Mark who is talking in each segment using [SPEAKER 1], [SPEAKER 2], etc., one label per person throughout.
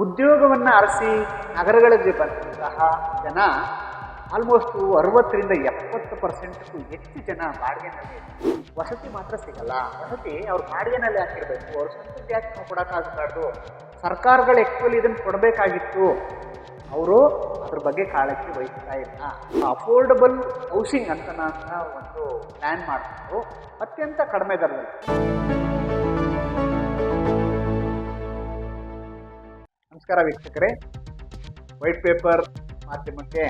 [SPEAKER 1] ಉದ್ಯೋಗವನ್ನು ಅರಸಿ ನಗರಗಳಿಗೆ ಬಂದಂತಹ ಜನ ಆಲ್ಮೋಸ್ಟ್ 60-70% ಹೆಚ್ಚು ಜನ ಬಾಡಿಗೆನಲ್ಲಿ ವಸತಿ ಮಾತ್ರ ಸಿಗಲ್ಲ. ವಸತಿ ಅವ್ರು ಬಾಡಿಗೆನಲ್ಲಿ ಹಾಕಿರ್ಬೇಕು, ಅವ್ರು ಸ್ವಂತ ಜಾತಿ ನಾವು ಕೊಡೋಕ್ಕಾಗಬಾರ್ದು. ಸರ್ಕಾರಗಳು ಆ್ಯಕ್ಚುಲಿ ಇದನ್ನು ಕೊಡಬೇಕಾಗಿತ್ತು, ಅವರು ಅದ್ರ ಬಗ್ಗೆ ಕಾಳಜಿ ವಹಿಸ್ತಾ ಇಲ್ಲ. ಅಫೋರ್ಡಬಲ್ ಹೌಸಿಂಗ್ ಅಂತ ಒಂದು ಪ್ಲ್ಯಾನ್ ಮಾಡಿಕೊಂಡು ಅತ್ಯಂತ ಕಡಿಮೆ ದರದಲ್ಲಿ. ನಮಸ್ಕಾರ ವೀಕ್ಷಕರೇ, ವೈಟ್ ಪೇಪರ್ ಮಾಧ್ಯಮಕ್ಕೆ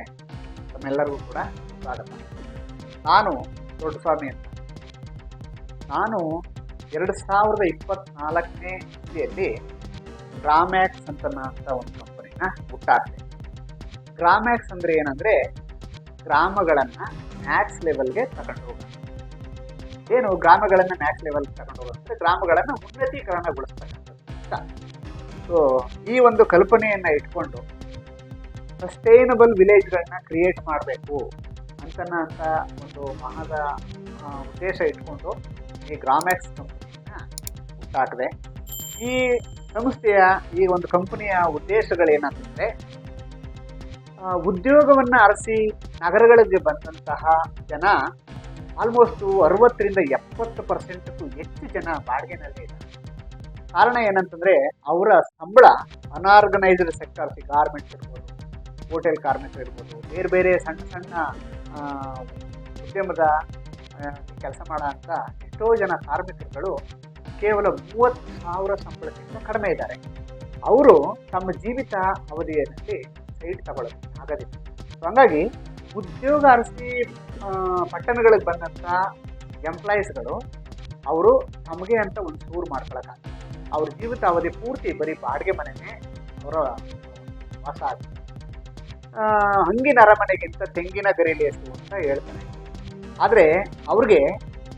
[SPEAKER 1] ತಮ್ಮೆಲ್ಲರಿಗೂ ಕೂಡ ಸ್ವಾಗತ. ನಾನು ದೊಡ್ಡಸ್ವಾಮಿ ಅಂತ. ನಾನು 2024ನೇ ಇಸ್ವಿಯಲ್ಲಿ ಗ್ರಾಮ್ಯಾಕ್ಸ್ ಅಂತ ಒಂದು ಕಂಪನಿನ ಹುಟ್ಟಾಕ್ತೆ. ಗ್ರಾಮ್ಯಾಕ್ಸ್ ಅಂದರೆ ಏನಂದರೆ, ಗ್ರಾಮಗಳನ್ನು ಮ್ಯಾಕ್ಸ್ ಲೆವೆಲ್ಗೆ ತಗೊಂಡು ಹೋಗೋದು. ಏನು ಗ್ರಾಮಗಳನ್ನು ಮ್ಯಾಕ್ಸ್ ಲೆವೆಲ್ಗೆ ತಗೊಂಡು ಹೋಗೋದು ಅಂದರೆ ಗ್ರಾಮಗಳನ್ನು ಉನ್ನತೀಕರಣಗೊಳಿಸ್ತಕ್ಕಂಥದ್ದು. ಸೊ ಈ ಒಂದು ಕಲ್ಪನೆಯನ್ನು ಇಟ್ಕೊಂಡು ಸಸ್ಟೈನಬಲ್ ವಿಲೇಜ್ಗಳನ್ನ ಕ್ರಿಯೇಟ್ ಮಾಡಬೇಕು ಅಂತ ಒಂದು ಮಹದ ಉದ್ದೇಶ ಇಟ್ಕೊಂಡು ಈ ಗ್ರಾಮ್ಯಾಕ್ಸ್ ಕಂಪನಿಯನ್ನು ಹುಟ್ಟಾಕಿದೆ. ಈ ಸಂಸ್ಥೆಯ ಈ ಒಂದು ಕಂಪನಿಯ ಉದ್ದೇಶಗಳೇನಂತಂದರೆ, ಉದ್ಯೋಗವನ್ನು ಅರಸಿ ನಗರಗಳಿಗೆ ಬಂದಂತಹ ಜನ ಆಲ್ಮೋಸ್ಟ್ 60-70% ಹೆಚ್ಚು ಜನ ಬಾಡಿಗೆನಲ್ಲಿ ಇದ್ದಾರೆ. ಕಾರಣ ಏನಂತಂದರೆ, ಅವರ ಸಂಬಳ ಅನ್ಆರ್ಗನೈಸ್ಡ್ ಸೆಕ್ಟರ್ಸ್, ಗಾರ್ಮೆಂಟ್ಸ್ ಇರ್ಬೋದು, ಹೋಟೆಲ್ ಕಾರ್ಮಿಕರು ಇರ್ಬೋದು, ಬೇರೆ ಬೇರೆ ಸಣ್ಣ ಸಣ್ಣ ಉದ್ಯಮದ ಕೆಲಸ ಮಾಡೋ ಅಂಥ ಎಷ್ಟೋ ಜನ ಕಾರ್ಮಿಕರುಗಳು ಕೇವಲ 30,000 ಸಂಬಳಕ್ಕಿಂತ ಕಡಿಮೆ ಇದ್ದಾರೆ. ಅವರು ತಮ್ಮ ಜೀವಿತ ಅವಧಿಯಲ್ಲಿ ಸೈಟ್ ತಗೊಳ್ಳೋದು ಆಗೋದಿಲ್ಲ. ಸೊ ಹಂಗಾಗಿ ಉದ್ಯೋಗ ಅರಸಿ ಪಟ್ಟಣಗಳಿಗೆ ಬಂದಂಥ ಎಂಪ್ಲಾಯೀಸ್ಗಳು ಅವರು ತಮಗೆ ಅಂತ ಒಂದು ಟೂರ್ ಮಾಡ್ಕೊಳಕ್ಕಾಗ, ಅವ್ರ ಜೀವಿತ ಅವಧಿ ಪೂರ್ತಿ ಬರೀ ಬಾಡಿಗೆ ಮನೆಯೇ ಅವರ ವಾಸ ಆಗುತ್ತೆ. ಹಂಗಿನ ಅರಮನೆಗಿಂತ ತೆಂಗಿನ ಗರಿಲೇಸು ಅಂತ ಹೇಳ್ತಾನೆ. ಆದರೆ ಅವ್ರಿಗೆ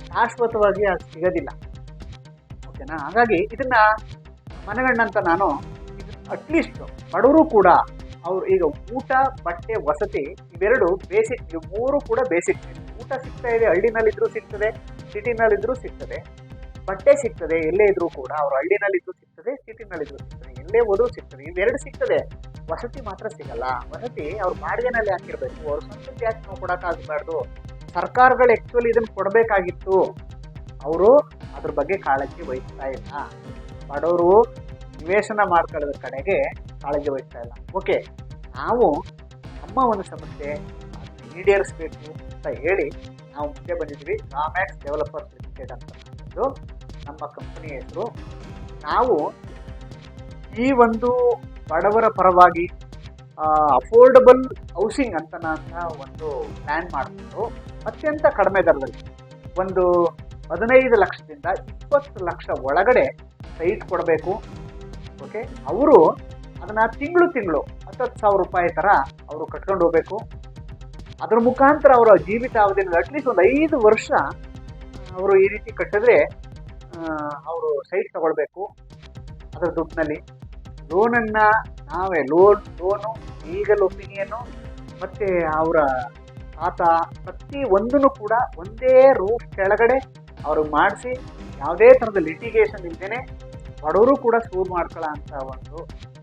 [SPEAKER 1] ಶಾಶ್ವತವಾಗಿ ಅದು ಸಿಗೋದಿಲ್ಲ. ಓಕೆನಾ? ಹಾಗಾಗಿ ಇದನ್ನು ಮನಗಂಡಂತ ನಾನು ಅಟ್ಲೀಸ್ಟ್ ಬಡವರು ಕೂಡ ಅವ್ರು ಈಗ ಊಟ, ಬಟ್ಟೆ, ವಸತಿ ಇವೆರಡು ಬೇಸಿಕ್, ಇವು ಮೂರು ಕೂಡ ಬೇಸಿಕ್. ಊಟ ಸಿಗ್ತಾ ಇದೆ, ಹಳ್ಳಿನಲ್ಲಿದ್ದರೂ ಸಿಗ್ತದೆ, ಸಿಟಿನಲ್ಲಿದ್ದರೂ ಸಿಗ್ತದೆ. ಬಟ್ಟೆ ಸಿಗ್ತದೆ, ಎಲ್ಲೇ ಇದ್ರೂ ಕೂಡ, ಅವರು ಹಳ್ಳಿನಲ್ಲಿದ್ದರೂ ಸಿಗ್ತದೆ, ಸಿಟಿನಲ್ಲಿದ್ದರೂ ಸಿಗ್ತದೆ, ಎಲ್ಲೇ ಓದೂ ಸಿಗ್ತದೆ, ಇವೆರಡು ಸಿಗ್ತದೆ. ವಸತಿ ಮಾತ್ರ ಸಿಗಲ್ಲ. ವಸತಿ ಅವ್ರು ಬಾಡಿಗೆನಲ್ಲಿ ಹಾಕಿರ್ಬೇಕು, ಅವ್ರು ಸ್ವಂತ ಜಾತಿ ನಾವು ಕೊಡೋಕ್ಕಾಗಬಾರ್ದು. ಸರ್ಕಾರಗಳು ಆ್ಯಕ್ಚುಲಿ ಇದನ್ನು ಕೊಡಬೇಕಾಗಿತ್ತು, ಅವರು ಅದ್ರ ಬಗ್ಗೆ ಕಾಳಜಿ ವಹಿಸ್ತಾ ಇಲ್ಲ. ಬಡವರು ನಿವೇಶನ ಮಾಡ್ಕೊಳ್ಳೋದ್ರ ಕಡೆಗೆ ಕಾಳಜಿ ವಹಿಸ್ತಾ ಇಲ್ಲ. ಓಕೆ, ನಾವು ನಮ್ಮ ಒಂದು ಸಮಸ್ಯೆ ಈಡೇರಿಸಬೇಕು ಅಂತ ಹೇಳಿ ನಾವು ಮುಂದೆ ಬಂದಿದ್ವಿ. ಗ್ರಾಮ್ಯಾಕ್ಸ್ ಡೆವಲಪರ್ಸ್ ಲಿಮಿಟೆಡ್ ಅಂತ ನಮ್ಮ ಕಂಪನಿ ಹೆಸರು. ನಾವು ಈ ಒಂದು ಬಡವರ ಪರವಾಗಿ ಅಫೋರ್ಡಬಲ್ ಹೌಸಿಂಗ್ ಅಂತ ಒಂದು ಪ್ಲ್ಯಾನ್ ಮಾಡಿಕೊಂಡು ಅತ್ಯಂತ ಕಡಿಮೆ ದರದಲ್ಲಿ ಒಂದು 15 ಲಕ್ಷದಿಂದ 20 ಲಕ್ಷ ಒಳಗಡೆ ಸೈಟ್ ಕೊಡಬೇಕು. ಓಕೆ, ಅವರು ಅದನ್ನು ತಿಂಗಳು 10,000 ರೂಪಾಯಿ ಥರ ಅವರು ಕಟ್ಕೊಂಡು ಹೋಗ್ಬೇಕು. ಅದ್ರ ಮುಖಾಂತರ ಅವರ ಜೀವಿತ ಅವಧಿಯಲ್ಲಿ ಅಟ್ಲೀಸ್ಟ್ ಒಂದು 5 ವರ್ಷ ಅವರು ಈ ರೀತಿ ಕಟ್ಟಿದ್ರೆ ಅವರು ಸೈಟ್ ತಗೊಳ್ಬೇಕು. ಅದರ ದುಡ್ಡಿನಲ್ಲಿ ಲೋನನ್ನು ನಾವೇ ಲೋನು, ಲೀಗಲ್ ಒಪಿನಿಯನ್ನು ಮತ್ತು ಅವರ ಖಾತಾ ಪ್ರತಿ ಒಂದನ್ನು ಕೂಡ ಒಂದೇ ರೂಫ್ ಕೆಳಗಡೆ ಅವರು ಮಾಡಿಸಿ, ಯಾವುದೇ ಥರದ ಲಿಟಿಗೇಷನ್ ಇಲ್ಲದೇ ಬಡವರು ಕೂಡ ಶುರು ಮಾಡ್ಕೊಳ್ಳೋ ಅಂಥ ಒಂದು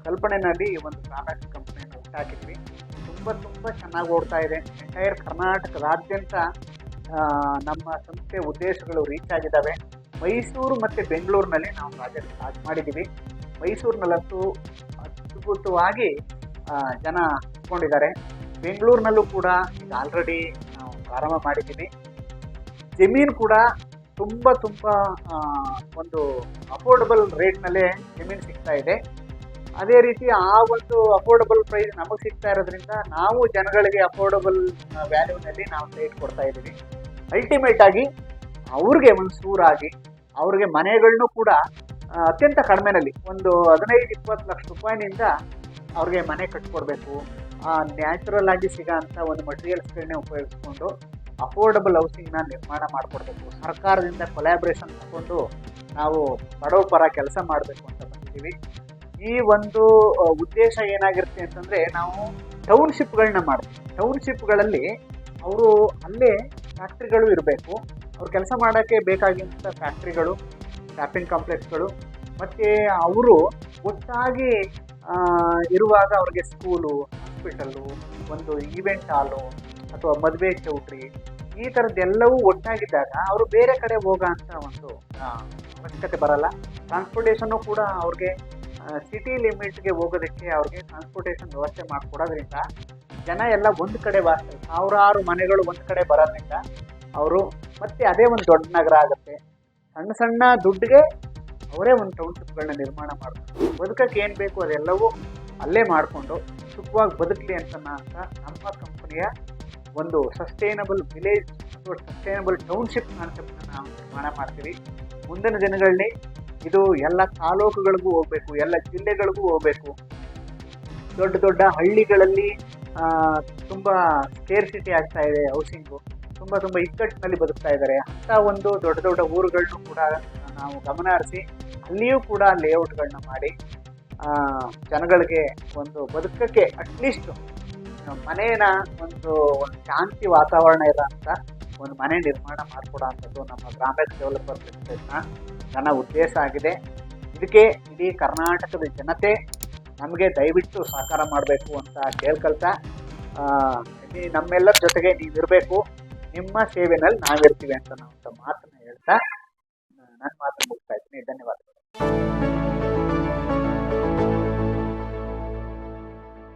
[SPEAKER 1] ಕಲ್ಪನೆಯಲ್ಲಿ ಈ ಒಂದು ಗ್ರಾಮ್ಯಾಕ್ಸ್ ಕಂಪನಿಯನ್ನು ಹುಟ್ಟಾಕಿದ್ವಿ. ತುಂಬ ಚೆನ್ನಾಗಿ ಓಡ್ತಾ ಇದೆ. ಎಂಟೈರ್ ಕರ್ನಾಟಕದಾದ್ಯಂತ ನಮ್ಮ ಸಂಸ್ಥೆ ಉದ್ದೇಶಗಳು ರೀಚ್ ಆಗಿದ್ದಾವೆ. ಮೈಸೂರು ಮತ್ತು ಬೆಂಗಳೂರಿನಲ್ಲಿ ನಾವು ಪ್ರಾಜೆಕ್ಟ್ ಸ್ಟಾರ್ಟ್ ಮಾಡಿದ್ದೀವಿ. ಮೈಸೂರಿನಲ್ಲಂತೂ ಅದ್ಭುತವಾಗಿ ಜನ ಇಟ್ಕೊಂಡಿದ್ದಾರೆ. ಬೆಂಗಳೂರಿನಲ್ಲೂ ಕೂಡ ಈಗ ಆಲ್ರೆಡಿ ನಾವು ಪ್ರಾರಂಭ ಮಾಡಿದ್ದೀವಿ. ಜಮೀನು ಕೂಡ ತುಂಬ ಒಂದು ಅಫೋರ್ಡಬಲ್ ರೇಟ್ನಲ್ಲೇ ಜಮೀನು ಸಿಗ್ತಾ ಇದೆ. ಅದೇ ರೀತಿ ಆ ಒಂದು ಅಫೋರ್ಡಬಲ್ ಪ್ರೈಸ್ ನಮಗೆ ಸಿಗ್ತಾ ಇರೋದ್ರಿಂದ ನಾವು ಜನಗಳಿಗೆ ಅಫೋರ್ಡಬಲ್ ವ್ಯಾಲ್ಯೂನಲ್ಲಿ ನಾವು ಸೈಟ್ ಕೊಡ್ತಾ ಇದ್ದೀವಿ. ಅಲ್ಟಿಮೇಟ್ ಆಗಿ ಅವ್ರಿಗೆ ಒಂದು ಸೂರಾಗಿ ಅವ್ರಿಗೆ ಮನೆಗಳನ್ನೂ ಕೂಡ ಅತ್ಯಂತ ಕಡಿಮೆನಲ್ಲಿ ಒಂದು 15-20 ಲಕ್ಷ ರೂಪಾಯಿನಿಂದ ಅವ್ರಿಗೆ ಮನೆ ಕಟ್ಕೊಡ್ಬೇಕು. ನ್ಯಾಚುರಲ್ ಆಗಿ ಸಿಗೋಂಥ ಒಂದು ಮಟೀರಿಯಲ್ಸ್ಗಳನ್ನೇ ಉಪಯೋಗಿಸ್ಕೊಂಡು ಅಫೋರ್ಡಬಲ್ ಹೌಸಿಂಗ್ನ ನಿರ್ಮಾಣ ಮಾಡಿಕೊಡ್ಬೇಕು. ಸರ್ಕಾರದಿಂದ ಕೊಲ್ಯಾಬ್ರೇಷನ್ ತಗೊಂಡು ನಾವು ಬಡವ ಪರ ಕೆಲಸ ಮಾಡಬೇಕು ಅಂತ ಬಂದಿದ್ದೀವಿ. ಈ ಒಂದು ಉದ್ದೇಶ ಏನಾಗಿರುತ್ತೆ ಅಂತಂದರೆ, ನಾವು ಟೌನ್ಶಿಪ್ಗಳನ್ನ ಮಾಡ್ತೀವಿ. ಟೌನ್ಶಿಪ್ಗಳಲ್ಲಿ ಅವರು ಅಲ್ಲೇ ಫ್ಯಾಕ್ಟ್ರಿಗಳು ಇರಬೇಕು. ಅವ್ರು ಕೆಲಸ ಮಾಡೋಕ್ಕೆ ಬೇಕಾಗಿದ್ದಂಥ ಫ್ಯಾಕ್ಟ್ರಿಗಳು, ಶಾಪಿಂಗ್ ಕಾಂಪ್ಲೆಕ್ಸ್ಗಳು, ಮತ್ತು ಅವರು ಒಟ್ಟಾಗಿ ಇರುವಾಗ ಅವ್ರಿಗೆ ಸ್ಕೂಲು, ಹಾಸ್ಪಿಟಲ್ಲು, ಒಂದು ಈವೆಂಟ್ ಹಾಲು ಅಥವಾ ಮದುವೆ ಚೌಟ್ರಿ ಈ ಥರದ್ದೆಲ್ಲವೂ ಒಟ್ಟಾಗಿದ್ದಾಗ ಅವರು ಬೇರೆ ಕಡೆ ಹೋಗೋ ಅಂತ ಒಂದು ಅವಶ್ಯಕತೆ ಬರಲ್ಲ. ಟ್ರಾನ್ಸ್ಪೋರ್ಟೇಷನ್ನು ಕೂಡ ಅವ್ರಿಗೆ ಸಿಟಿ ಲಿಮಿಟ್ಗೆ ಹೋಗೋದಕ್ಕೆ ಅವ್ರಿಗೆ ಟ್ರಾನ್ಸ್ಪೋರ್ಟೇಷನ್ ವ್ಯವಸ್ಥೆ ಮಾಡಿಕೊಡೋದ್ರಿಂದ ಜನ ಎಲ್ಲ ಒಂದು ಕಡೆ ವಾಸ ಸಾವಿರಾರು ಮನೆಗಳು ಒಂದು ಕಡೆ ಬರೋದ್ರಿಂದ ಅವರು ಮತ್ತೆ ಅದೇ ಒಂದು ದೊಡ್ಡ ನಗರ ಆಗುತ್ತೆ. ಸಣ್ಣ ಸಣ್ಣ ದುಡ್ಡಿಗೆ ಅವರೇ ಒಂದು ಟೌನ್ಶಿಪ್ಗಳನ್ನ ನಿರ್ಮಾಣ ಮಾಡ್ತಾರೆ. ಬದುಕಕ್ಕೆ ಏನು ಬೇಕು ಅದೆಲ್ಲವೂ ಅಲ್ಲೇ ಮಾಡಿಕೊಂಡು ಸುಖವಾಗಿ ಬದುಕಲಿ ಅಂತ ನಮ್ಮ ಕಂಪನಿಯ ಒಂದು ಸಸ್ಟೈನಬಲ್ ವಿಲೇಜ್ ಅಥವಾ ಸಸ್ಟೈನಬಲ್ ಟೌನ್ಶಿಪ್ ಕಾನ್ಸೆಪ್ಟನ್ನು ನಾವು ನಿರ್ಮಾಣ ಮಾಡ್ತೀವಿ. ಮುಂದಿನ ದಿನಗಳಲ್ಲಿ ಇದು ಎಲ್ಲ ತಾಲೂಕುಗಳಿಗೂ ಹೋಗಬೇಕು, ಎಲ್ಲ ಜಿಲ್ಲೆಗಳಿಗೂ ಹೋಗಬೇಕು. ದೊಡ್ಡ ದೊಡ್ಡ ಹಳ್ಳಿಗಳಲ್ಲಿ ತುಂಬ ಸ್ಕೇರ್ಸಿಟಿ ಆಗ್ತಾ ಇದೆ, ಹೌಸಿಂಗು ತುಂಬ ಇಕ್ಕಟ್ಟಿನಲ್ಲಿ ಬದುಕ್ತಾ ಇದ್ದಾರೆ. ಅಂಥ ಒಂದು ದೊಡ್ಡ ದೊಡ್ಡ ಊರುಗಳನ್ನು ಕೂಡ ನಾವು ಗಮನ ಹರಿಸಿ ಅಲ್ಲಿಯೂ ಕೂಡ ಲೇಔಟ್ಗಳನ್ನ ಮಾಡಿ ಜನಗಳಿಗೆ ಒಂದು ಬದುಕಕ್ಕೆ ಅಟ್ಲೀಸ್ಟ್ ಮನೇನ ಒಂದು ಶಾಂತಿ ವಾತಾವರಣ ಇರೋಂಥ ಒಂದು ಮನೆ ನಿರ್ಮಾಣ ಮಾಡಿಕೊಡೋ ಅಂಥದ್ದು ನಮ್ಮ ಗ್ರಾಮೀಣ ಡೆವಲಪರ್ ಲಿಮಿಟೆಡ್ನ ನನ್ನ ಉದ್ದೇಶ ಆಗಿದೆ. ಇದಕ್ಕೆ ಇಡೀ ಕರ್ನಾಟಕದ ಜನತೆ ನಮಗೆ ದಯವಿಟ್ಟು ಸಹಕಾರ ಮಾಡಬೇಕು ಅಂತ ಕೇಳ್ಕೊಳ್ತಾ ನಮ್ಮೆಲ್ಲರ ಜೊತೆಗೆ ನೀವಿರಬೇಕು, ನಿಮ್ಮ ಸೇವೆನಲ್ಲಿ ನಾವಿರ್ತೀವಿ ಅಂತ ನಾವು ಮಾತನ್ನು ಹೇಳ್ತಾ ನನ್ನ ಮಾತನ್ನು ಮುಗಿಸ್ತಾ ಇದ್ದೀನಿ. ಧನ್ಯವಾದಗಳು.